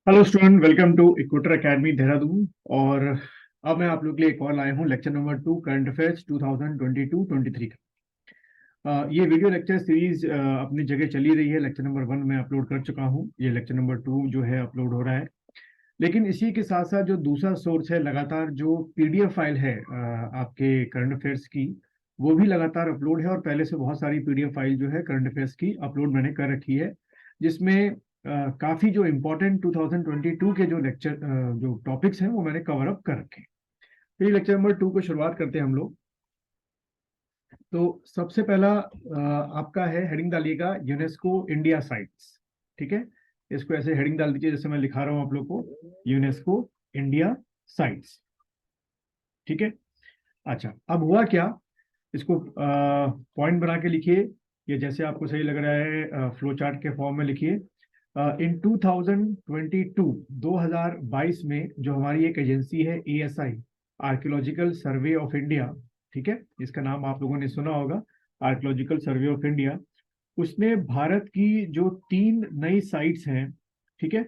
Hello student, welcome to Equator Academy Dehradun. और अब मैं आप लोग के लिए एक और लाया हूँ लेक्चर नंबर 2 करंट अफेयर्स 2022-23 का। ये वीडियो लेक्चर सीरीज अपनी जगह चली रही है। लेक्चर नंबर 1 मैं अपलोड कर चुका हूँ, ये लेक्चर नंबर 2 जो है अपलोड हो रहा है। लेकिन इसी के साथ साथ जो दूसरा सोर्स है, लगातार जो पीडीएफ फाइल है आपके करंट अफेयर्स की, वो भी लगातार अपलोड है। और पहले से बहुत सारी पीडीएफ फाइल जो है करंट अफेयर्स की अपलोड मैंने कर रखी है, जिसमें काफी जो इम्पोर्टेंट 2022 के जो लेक्चर जो टॉपिक्स हैं वो मैंने कवर अप कर रखे हैं। तो ये लेक्चर नंबर 2 को शुरुआत करते हैं हम लोग। तो सबसे पहला आपका है, हेडिंग डालिएगा यूनेस्को इंडिया साइट्स। ठीक है, इसको ऐसे हेडिंग डाल दीजिए जैसे मैं लिखा रहा हूं आप लोग को, यूनेस्को इंडिया साइट्स। ठीक है। अच्छा, अब हुआ क्या, इसको पॉइंट बना के लिखिए, ये जैसे आपको सही लग रहा है फ्लो चार्ट के फॉर्म में लिखिए। इन 2022 2022 में जो हमारी एक एजेंसी है ASI, archaeological survey of India, ठीक है, इसका नाम आप लोगों ने सुना होगा, आर्कियोलॉजिकल सर्वे ऑफ इंडिया, उसने भारत की जो 3 नई साइट्स हैं, ठीक है,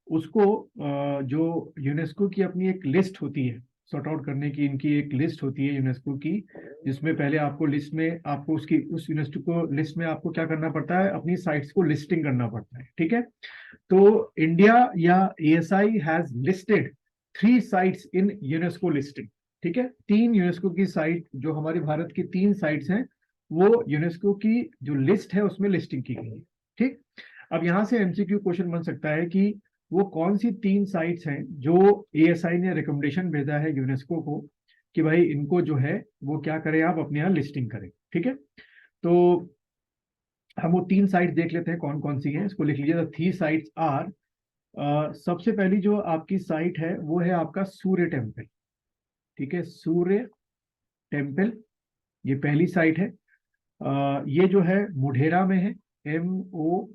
उसको जो यूनेस्को की अपनी एक लिस्ट होती है, सॉर्ट आउट करने की इनकी एक लिस्ट होती है यूनेस्को की, जिसमें पहले आपको लिस्ट में आपको उसकी उस यूनेस्को को लिस्ट में आपको क्या करना पड़ता है, अपनी साइट्स को लिस्टिंग करना पड़ता है। ठीक है, तो इंडिया या ASI has listed 3 sites in UNESCO listing. ठीक है, 3 यूनेस्को की साइट, जो हमारे भारत की 3 साइट्स हैं, वो यूनेस्को की जो लिस्ट है उसमें लिस्टिंग की गई है। ठीक, अब यहां से एमसीक्यू क्वेश्चन बन सकता है कि वो कौन सी 3 साइट्स हैं जो एएसआई ने रिकमेंडेशन भेजा है यूनेस्को को कि भाई इनको जो है वो क्या करें, आप अपने यहाँ लिस्टिंग करें। ठीक है, तो हम वो 3 साइट देख लेते हैं कौन कौन सी हैं, इसको लिख लीजिए। द 3 साइट्स आर, सबसे पहली जो आपकी साइट है वो है आपका सूर्य टेम्पल। ठीक है, सूर्य टेम्पल, ये पहली साइट है। ये जो है मोढेरा में है, M O,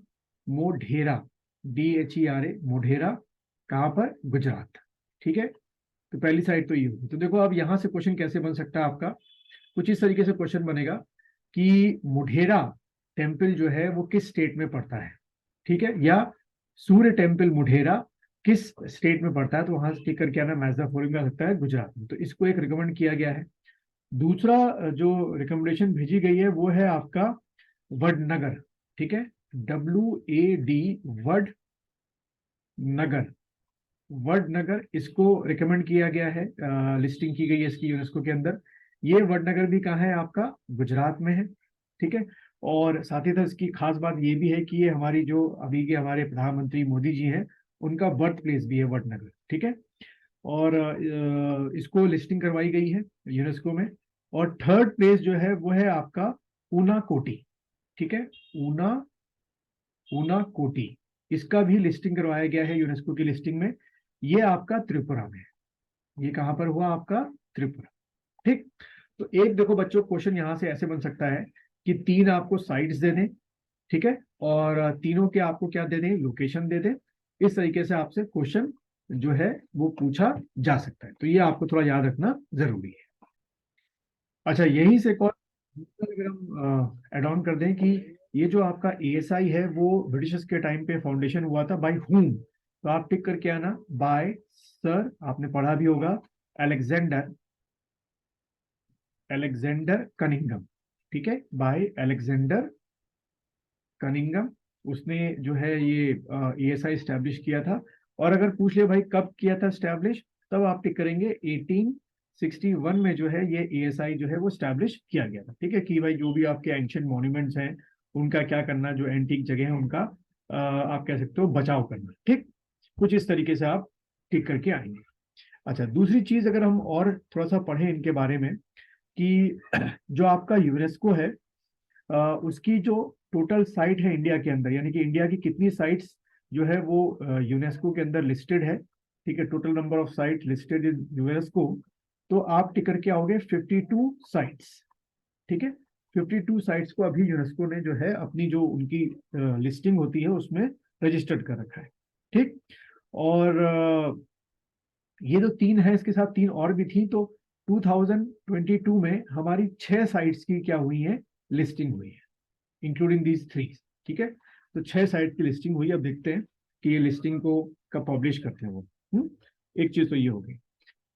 Modhera, DHERA, Modhera, कहाँ पर, गुजरात। ठीक है, तो पहली साइड तो ये होगी। तो देखो अब यहां से क्वेश्चन कैसे बन सकता है आपका, कुछ इस तरीके से क्वेश्चन बनेगा कि मोढेरा टेम्पल जो है वो किस स्टेट में पड़ता है। ठीक है, या सूर्य टेम्पल मोढेरा किस स्टेट में पड़ता है, तो वहां से टिक करके आना मैच द फॉलोइंग आ सकता है, गुजरात में। तो इसको एक रिकमेंड किया गया है। दूसरा जो रिकमेंडेशन भेजी गई है वो है आपका वडनगर। ठीक है, WAD, वडनगर, वडनगर, इसको रिकमेंड किया गया है, लिस्टिंग की गई है इसकी यूनेस्को के अंदर। ये वडनगर भी कहाँ है, आपका गुजरात में है। ठीक है, और साथ ही साथ इसकी खास बात ये भी है कि ये हमारी जो अभी के हमारे प्रधानमंत्री मोदी जी हैं, उनका बर्थ प्लेस भी है वडनगर। ठीक है, और इसको लिस्टिंग करवाई गई है यूनेस्को में। और थर्ड प्लेस जो है वो है आपका ऊना कोटी। ठीक है, ऊना, ऊना कोटी, इसका भी लिस्टिंग करवाया गया है यूनेस्को की लिस्टिंग में। ये आपका त्रिपुरा में है। ये कहां पर हुआ, आपका त्रिपुरा। ठीक, तो एक देखो बच्चों क्वेश्चन यहां से ऐसे बन सकता है कि 3 आपको साइट्स दे दें, ठीक है, और तीनों के आपको क्या दे दें, लोकेशन दे दें। इस तरीके से आपसे क्वेश्चन जो है वो पूछा जा सकता है, तो ये आपको थोड़ा याद रखना जरूरी है। अच्छा, यहीं से एक और अगर हम एड ऑन कर दें कि ये जो आपका एएसआई है वो ब्रिटिशर्स के टाइम पे फाउंडेशन हुआ था, बाय हुम, तो आप टिक करके आना, बाय सर, आपने पढ़ा भी होगा, अलेक्जेंडर, अलेक्जेंडर कनिंगम। ठीक है, बाय अलेक्जेंडर कनिंगम, उसने जो है ये एएसआई स्टैब्लिश किया था। और अगर पूछ ले भाई कब किया था स्टैब्लिश, तब आप टिक करेंगे 1861 में जो है ये एएसआई जो है वो स्टैब्लिश किया गया था। ठीक है, कि भाई जो भी आपके एंशियंट मॉन्यूमेंट्स हैं उनका क्या करना, जो एंटीक जगह है उनका आप कह सकते हो बचाव करना। ठीक, कुछ इस तरीके से आप टिक करके आएंगे। अच्छा, दूसरी चीज अगर हम और थोड़ा सा पढ़ें इनके बारे में कि जो आपका यूनेस्को है, उसकी जो टोटल साइट है इंडिया के अंदर, यानी कि इंडिया की कितनी साइट्स जो है वो यूनेस्को के अंदर लिस्टेड है। ठीक है, total number of site listed in UNESCO, तो आप टिक करके आओगे 52 साइट्स। ठीक है, 52 साइट्स को अभी यूनेस्को ने जो है अपनी जो उनकी लिस्टिंग होती है उसमें रजिस्टर्ड कर रखा है। ठीक, और ये जो 3 है, इसके साथ 3 और भी थी, तो 2022 में हमारी 6 साइट्स की क्या हुई है, लिस्टिंग हुई है, इंक्लूडिंग दीज 3। ठीक है, तो 6 साइट की लिस्टिंग हुई। अब देखते हैं कि ये लिस्टिंग को कब पब्लिश करते हैं वो। एक चीज तो ये हो गई।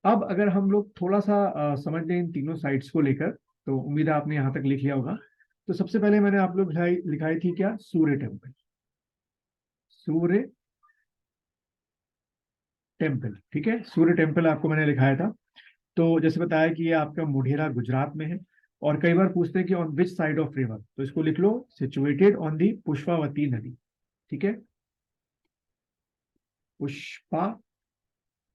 अब अगर हम लोग थोड़ा सा समझ लें इन तीनों साइट्स को लेकर, तो उम्मीद है आपने यहाँ तक लिख लिया होगा। तो सबसे पहले मैंने आप लोग लिखाई थी क्या, सूर्य टेम्पल। सूर्य टेम्पल, ठीक है, सूर्य टेम्पल आपको मैंने लिखाया था। तो जैसे बताया कि ये आपका मोढेरा गुजरात में है। और कई बार पूछते हैं कि on which side of river, तो इसको लिख लो सिचुएटेड ऑन दी पुष्पावती नदी। ठीक है, पुष्पा,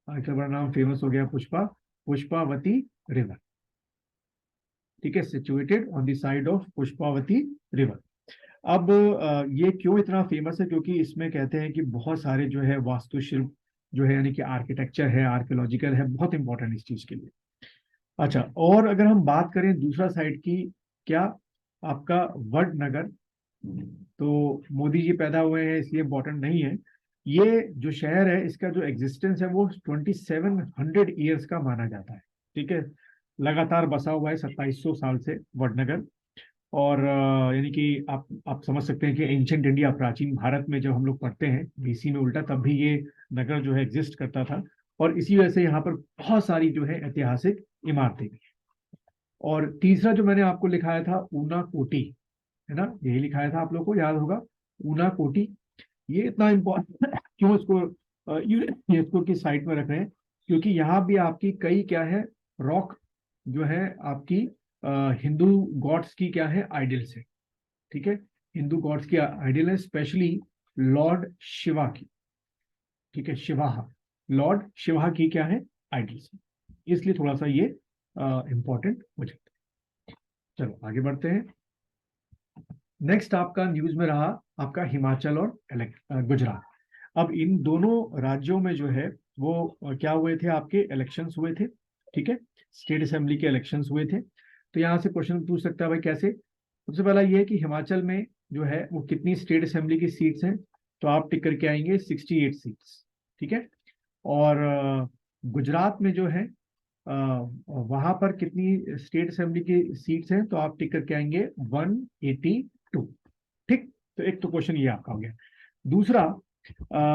इतना बड़ा नाम फेमस हो गया, पुष्पा, पुष्पावती रिवर। ठीक है, situated on the side of Pushpavati river. अब ये क्यों इतना फेमस है, क्योंकि इसमें कहते हैं कि बहुत सारे जो है वास्तुशिल्प जो है, यानी कि आर्किटेक्चर है, आर्कियोलॉजिकल है, बहुत इंपॉर्टेंट इस चीज के लिए। अच्छा, और अगर हम बात करें दूसरा साइड की, क्या, आपका वडनगर, तो मोदी जी पैदा हुए हैं इसलिए इम्पोर्टेंट नहीं है। ये जो शहर है इसका जो एग्जिस्टेंस है वो 2700 ईयर्स का माना जाता है। ठीक है, लगातार बसा हुआ है 2700 साल से वडनगर। और यानी कि आप समझ सकते हैं कि एंशंट इंडिया, प्राचीन भारत में जब हम लोग पढ़ते हैं बीसी में उल्टा, तब भी ये नगर जो है एग्जिस्ट करता था। और इसी वजह से यहाँ पर बहुत सारी जो है ऐतिहासिक इमारतें भी। और तीसरा जो मैंने आपको लिखाया था ऊना कोटी, है ना, यही लिखाया था, आप लोग को याद होगा, ऊना कोटी। ये इतना इम्पोर्टेंट क्यों इसको यूनेस्को की साइट में रख रहे हैं, क्योंकि यहाँ भी आपकी कई क्या है, रॉक जो है आपकी हिंदू गॉड्स की क्या है, आइडल्स है। ठीक है, हिंदू गॉड्स की आइडल है, स्पेशली लॉर्ड शिवा की। ठीक है, शिवाहा, लॉर्ड शिवा की क्या है, आइडल्स, इसलिए थोड़ा सा ये इंपॉर्टेंट हो जाता है। चलो आगे बढ़ते हैं। नेक्स्ट आपका न्यूज में रहा आपका हिमाचल और गुजरात। अब इन दोनों राज्यों में जो है वो क्या हुए थे, आपके इलेक्शंस हुए थे। ठीक है, स्टेट असेंबली के इलेक्शंस हुए थे। तो यहाँ से क्वेश्चन पूछ सकता है भाई कैसे। सबसे पहला ये है कि हिमाचल में जो है वो कितनी स्टेट असेंबली की सीट्स हैं, तो आप टिक करके आएंगे 68 सीट्स। ठीक है, और गुजरात में जो है वहां पर कितनी स्टेट असेंबली की सीट्स हैं, तो आप टिक करके आएंगे 182। ठीक, तो एक तो क्वेश्चन ये आपका हो गया। दूसरा,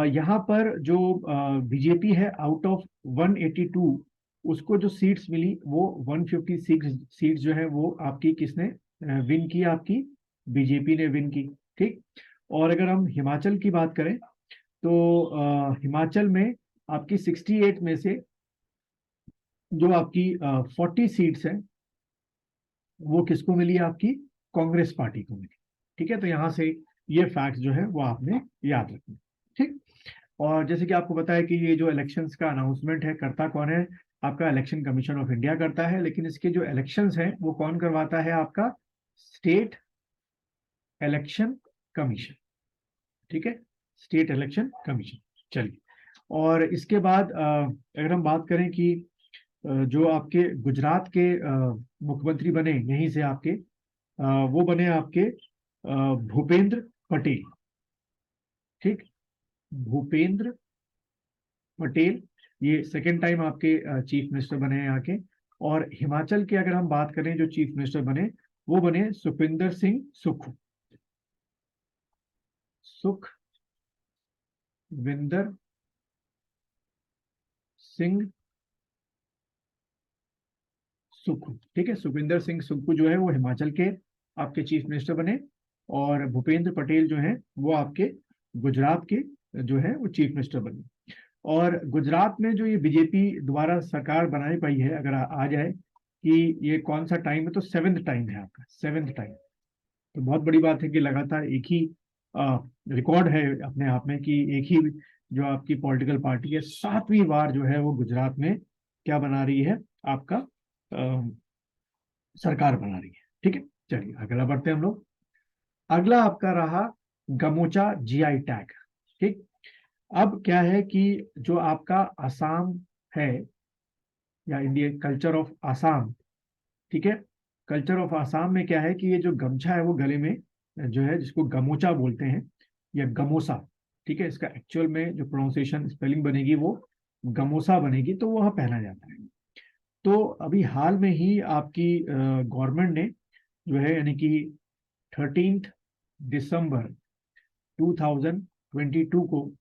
यहाँ पर जो बीजेपी है, आउट ऑफ 182 उसको जो सीट्स मिली वो 156 सीट्स जो है वो आपकी किसने विन की, आपकी बीजेपी ने विन की। ठीक, और अगर हम हिमाचल की बात करें, तो हिमाचल में आपकी 68 में से जो आपकी 40 सीट्स हैं वो किसको मिली, आपकी कांग्रेस पार्टी को मिली। ठीक है, तो यहां से ये फैक्ट जो है वो आपने याद रखना। ठीक, और जैसे कि आपको पता है कि ये जो इलेक्शंस का अनाउंसमेंट है, करता कौन है, आपका इलेक्शन कमीशन ऑफ इंडिया करता है। लेकिन इसके जो इलेक्शंस हैं वो कौन करवाता है, आपका स्टेट इलेक्शन कमीशन। ठीक है, स्टेट इलेक्शन कमीशन। चलिए, और इसके बाद अगर हम बात करें कि जो आपके गुजरात के मुख्यमंत्री बने यहीं से आपके, वो बने आपके भूपेंद्र पटेल। ठीक, भूपेंद्र पटेल, ये सेकेंड टाइम आपके चीफ मिनिस्टर बने हैं यहाँ के। और हिमाचल के अगर हम बात करें जो चीफ मिनिस्टर बने, वो बने सुखविंदर सिंह सुक्खू। सुखविंदर सिंह सुक्खू। ठीक है, सुखविंदर सिंह सुक्खू जो है वो हिमाचल के आपके चीफ मिनिस्टर बने। और भूपेंद्र पटेल जो है वो आपके गुजरात के जो है वो चीफ मिनिस्टर बने। और गुजरात में जो ये बीजेपी द्वारा सरकार बनाई पाई है, अगर आ जाए कि ये कौन सा टाइम है, तो सेवेंथ टाइम है आपका, सेवेंथ टाइम। तो बहुत बड़ी बात है कि लगातार एक ही रिकॉर्ड है अपने आप में कि एक ही जो आपकी पॉलिटिकल पार्टी है 7वीं बार जो है वो गुजरात में क्या बना रही है, आपका सरकार बना रही है। ठीक है, चलिए अगला बढ़ते हैं हम लोग। अगला आपका रहा गमोचा जीआई टैग। ठीक, अब क्या है कि जो आपका आसाम है, या इंडियन कल्चर ऑफ आसाम, ठीक है, कल्चर ऑफ आसाम में क्या है कि ये जो गमछा है वो गले में जो है, जिसको गमोचा बोलते हैं या गमोसा। ठीक है, इसका एक्चुअल में जो प्रोनाउंसिएशन स्पेलिंग बनेगी वो गमोसा बनेगी, तो वो वहाँ पहना जाता है। तो अभी हाल में ही आपकी गवर्नमेंट ने जो है, यानी कि 13 दिसंबर 2022 को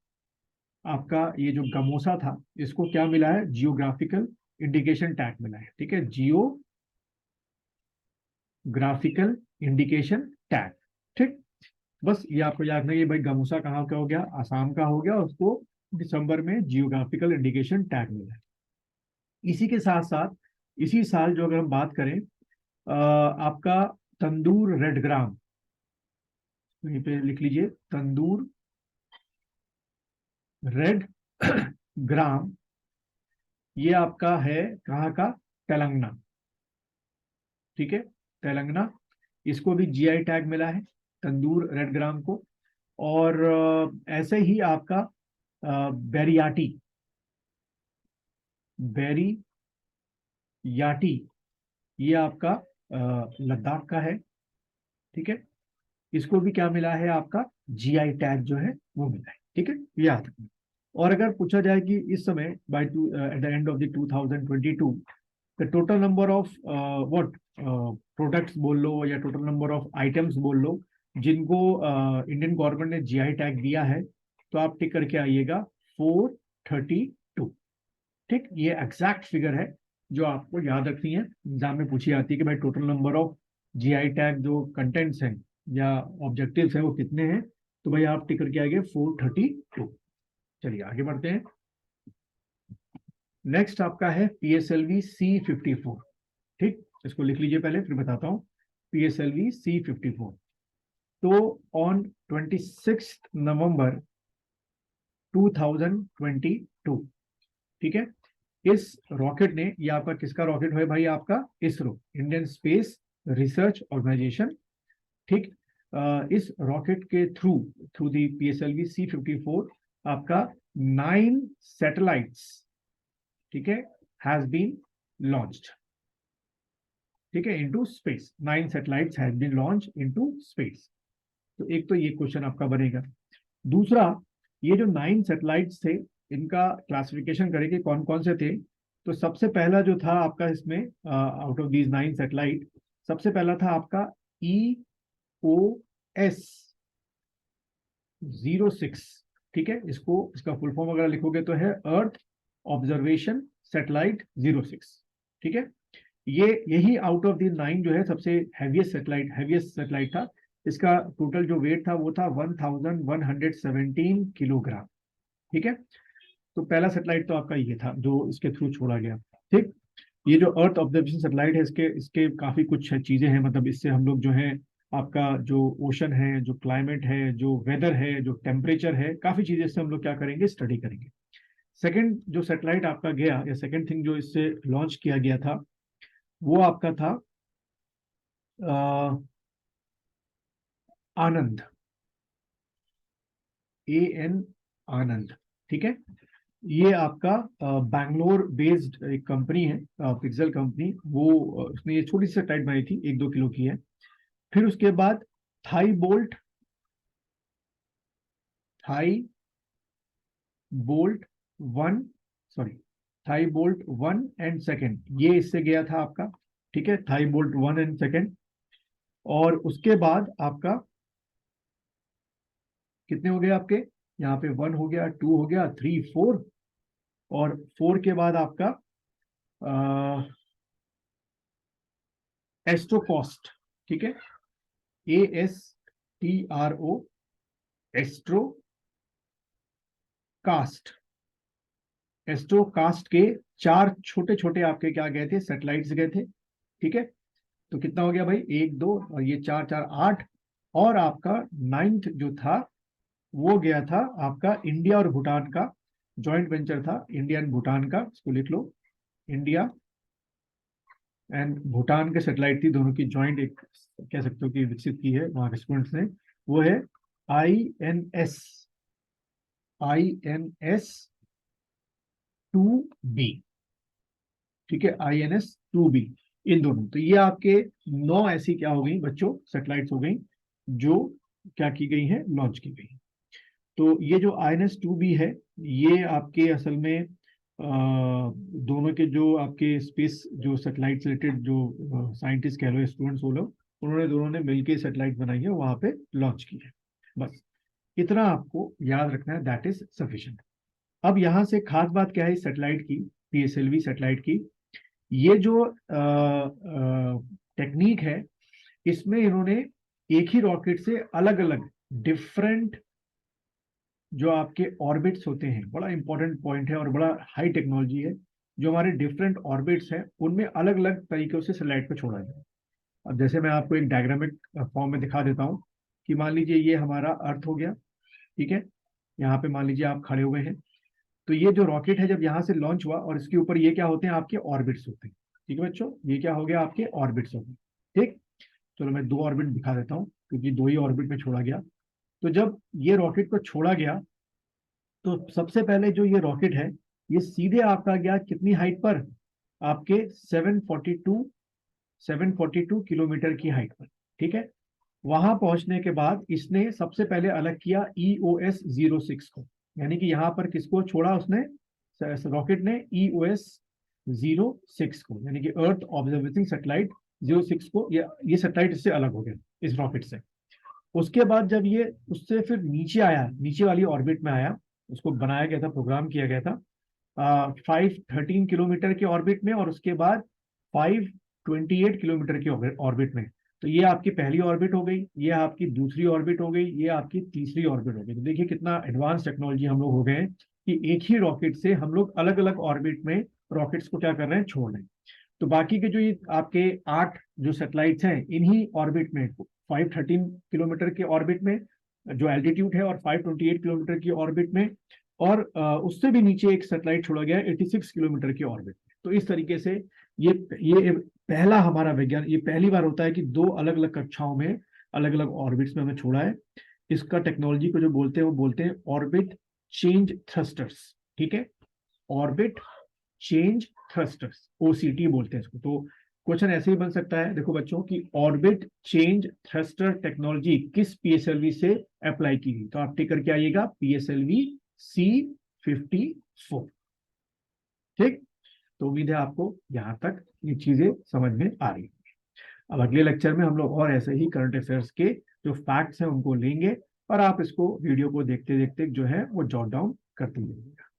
आपका ये जो गमोसा था इसको क्या मिला है, जियोग्राफिकल इंडिकेशन टैग मिला है। ठीक है, जियोग्राफिकल इंडिकेशन टैग। ठीक, बस ये आपको याद नहीं है भाई गमोसा कहाँ का हो गया, आसाम का हो गया, उसको दिसंबर में जियोग्राफिकल इंडिकेशन टैग मिला है। इसी के साथ साथ इसी साल जो अगर हम बात करें आपका तंदूर रेड ग्राम, यहीं पे लिख लीजिए तंदूर रेड ग्राम, ये आपका है कहाँ का, तेलंगाना। ठीक है, तेलंगाना, इसको भी जीआई टैग मिला है तंदूर रेड ग्राम को। और ऐसे ही आपका बेरियाटी, बेरियाटी, ये आपका लद्दाख का है। ठीक है, इसको भी क्या मिला है, आपका जीआई टैग जो है वो मिला है। ठीक है, ये याद रखना। और अगर पूछा जाए कि इस समय by at the end of the 2022 the total number of what products बोल लो या टोटल नंबर ऑफ आइटम्स बोल लो जिनको इंडियन गवर्नमेंट ने जीआई टैग दिया है, तो आप टिक करके आइएगा 432। ठीक, ये एग्जैक्ट फिगर है जो आपको याद रखनी है, एग्जाम में पूछी जाती है कि भाई total number of GI tag जो कंटेंट्स हैं या ऑब्जेक्टिव्स हैं वो कितने हैं, तो भाई आप टिक करके आएंगे 432। चलिए आगे बढ़ते हैं। नेक्स्ट आपका है PSLV C54। ठीक, इसको लिख लीजिए पहले फिर बताता हूँ। PSLV C54, तो ऑन 26 नवंबर 2022, ठीक है, इस रॉकेट ने, ये आपका किसका रॉकेट है भाई, आपका ISRO, Indian Space Research Organisation. ठीक, इस रॉकेट के through through the PSLV C54 आपका 9 सैटेलाइट्स, ठीक है, हैज बीन लॉन्च्ड। ठीक है, into space, 9 satellites has been launch into space. तो एक तो ये क्वेश्चन आपका बनेगा। दूसरा, ये जो 9 सैटेलाइट्स थे इनका क्लासिफिकेशन करें कि कौन कौन से थे। तो सबसे पहला जो था आपका इसमें आउट ऑफ दीज 9 सैटेलाइट, सबसे पहला था आपका EOS-06। ठीक है, इसका फुल फॉर्म अगर लिखोगे तो है अर्थ ऑब्जर्वेशन सैटेलाइट 06। ठीक है, यही आउट ऑफ द 9 जो है सबसे हैवीएस्ट सैटेलाइट था। इसका टोटल जो वेट था वो था 1117 किलोग्राम। ठीक है, तो पहला सैटेलाइट तो आपका ये था जो इसके थ्रू छोड़ा गया। ठीक, ये जो अर्थ ऑब्जर्वेशन सैटेलाइट है इसके इसके काफी कुछ चीजें हैं, मतलब इससे हम लोग जो है आपका जो ओशन है, जो क्लाइमेट है, जो वेदर है, जो टेम्परेचर है, काफी चीजें इससे हम लोग क्या करेंगे, स्टडी करेंगे। सेकंड जो सैटेलाइट आपका गया या सेकंड थिंग जो इससे लॉन्च किया गया था वो आपका था आनंद, AN आनंद। ठीक है, ये आपका बैंगलोर बेस्ड एक कंपनी है, पिक्सल कंपनी, वो उसने ये छोटी सी सैटेलाइट बनाई थी, 1-2 किलो की है। फिर उसके बाद thigh bolt, thigh bolt 1, sorry, thigh bolt 1 and 2, ये इससे गया था आपका। ठीक है, थाई बोल्ट 1 एंड 2। और उसके बाद आपका कितने हो गए आपके, यहाँ पे 1 हो गया, 2 हो गया, 3, 4, और 4 के बाद आपका एस्ट्रोकॉस्ट। ठीक है, ASTRO, एस्ट्रो कास्ट, एस्ट्रोकास्ट के 4 छोटे छोटे आपके क्या गए थे, सैटेलाइट्स गए थे। ठीक है, तो कितना हो गया भाई, 1, 2 और ये 4, 4, 8। और आपका 9th जो था वो गया था आपका इंडिया और भूटान का जॉइंट वेंचर था, इंडिया एंड भूटान का, इसको लिख लो, इंडिया एंड भूटान के सैटेलाइट थी, दोनों की जॉइंट एक कह सकते हो कि विकसित की है वहां के स्टूडेंट्स ने। वो है INS, INS-2B। ठीक है, INS-2B, इन दोनों, तो ये आपके 9 ऐसी क्या हो गई बच्चों, सैटेलाइट्स हो गई जो क्या की गई हैं, लॉन्च की गई। तो ये जो INS-2B है, ये आपके असल में दोनों के जो आपके स्पेस जो सैटेलाइट रिलेटेड जो साइंटिस्ट कह लो, स्टूडेंट्स हो लो, उन्होंने दोनों ने मिलकर सैटेलाइट बनाई है, वहां पे लॉन्च की है। बस इतना आपको याद रखना है, दैट इज सफिशिएंट। अब यहाँ से खास बात क्या है इस सैटेलाइट की, PSLV सैटेलाइट की, ये जो टेक्निक है, इसमें इन्होंने एक ही रॉकेट से अलग अलग डिफरेंट जो आपके ऑर्बिट्स होते हैं, बड़ा इंपॉर्टेंट पॉइंट है और बड़ा हाई टेक्नोलॉजी है, जो हमारे डिफरेंट ऑर्बिट्स हैं उनमें अलग अलग तरीकों से सैटेलाइट को छोड़ा जाए। अब जैसे मैं आपको एक डायग्रामिक फॉर्म में दिखा देता हूँ कि मान लीजिए ये हमारा अर्थ हो गया, ठीक है, यहाँ पे मान लीजिए आप खड़े हुए हैं, तो ये जो रॉकेट है जब यहाँ से लॉन्च हुआ और इसके ऊपर ये क्या होते हैं, आपके ऑर्बिट्स होते हैं, ठीक है बच्चों, ये क्या हो गया, आपके ऑर्बिट्स हो गए, ठीक। चलो मैं 2 ऑर्बिट दिखा देता हूँ क्योंकि 2 ही ऑर्बिट में छोड़ा गया। तो जब ये रॉकेट को छोड़ा गया तो सबसे पहले जो ये रॉकेट है ये सीधे आपका गया कितनी हाइट पर, आपके 742 किलोमीटर की हाइट पर, ठीक है। वहां पहुंचने के बाद इसने सबसे पहले अलग किया EOS-06 को, यानी कि यहां पर किसको छोड़ा उसने, रॉकेट ने EOS-06 को, यानी कि अर्थ ऑब्जर्वेटिंग सैटेलाइट 06 को, ये सैटेलाइट इससे अलग हो गया इस रॉकेट से। उसके बाद जब ये उससे फिर नीचे आया, नीचे वाली ऑर्बिट में आया, उसको बनाया गया था, प्रोग्राम किया गया था 513 किलोमीटर के ऑर्बिट में, और उसके बाद 528 किलोमीटर के ऑर्बिट में। तो ये आपकी पहली ऑर्बिट हो गई, ये आपकी दूसरी ऑर्बिट हो गई, ये आपकी तीसरी ऑर्बिट हो गई। तो देखिए कितना एडवांस टेक्नोलॉजी हम लोग हो गए हैं कि एक ही रॉकेट से हम लोग अलग अलग ऑर्बिट में रॉकेट्स को क्या कर रहे हैं, छोड़ रहे हैं। तो बाकी के जो ये आपके 8 जो सैटेलाइट्स हैं, इन्हीं ऑर्बिट में 513 किलोमीटर के ऑर्बिट में जो एल्टीट्यूड है, और 528 किलोमीटर की ऑर्बिट में, और उससे भी नीचे एक सैटेलाइट छोड़ा गया है 86 किलोमीटर की ऑर्बिट में। तो इस तरीके से ये पहला हमारा विज्ञान, ये पहली बार होता है कि 2 अलग अलग कक्षाओं में अलग अलग ऑर्बिट्स में हमें छोड़ा है। इसका टेक्नोलॉजी को जो बोलते हैं वो बोलते हैं ऑर्बिट चेंज थ्रस्टर्स, ठीक है, ऑर्बिट चेंज थ्रस्टर्स, OCT बोलते हैं इसको। तो क्वेश्चन ऐसे ही बन सकता है, देखो बच्चों, कि ऑर्बिट चेंज थ्रस्टर टेक्नोलॉजी किस PSLV से अप्लाई की गई, तो आप टिक करके आइएगा PSLV C54, ठीक। तो उम्मीद है आपको यहां तक ये चीजें समझ में आ रही है। अब अगले लेक्चर में हम लोग और ऐसे ही करंट अफेयर्स के जो फैक्ट्स हैं उनको लेंगे, और आप इसको वीडियो को देखते देखते जो है वो जॉट डाउन करते जाइएगा।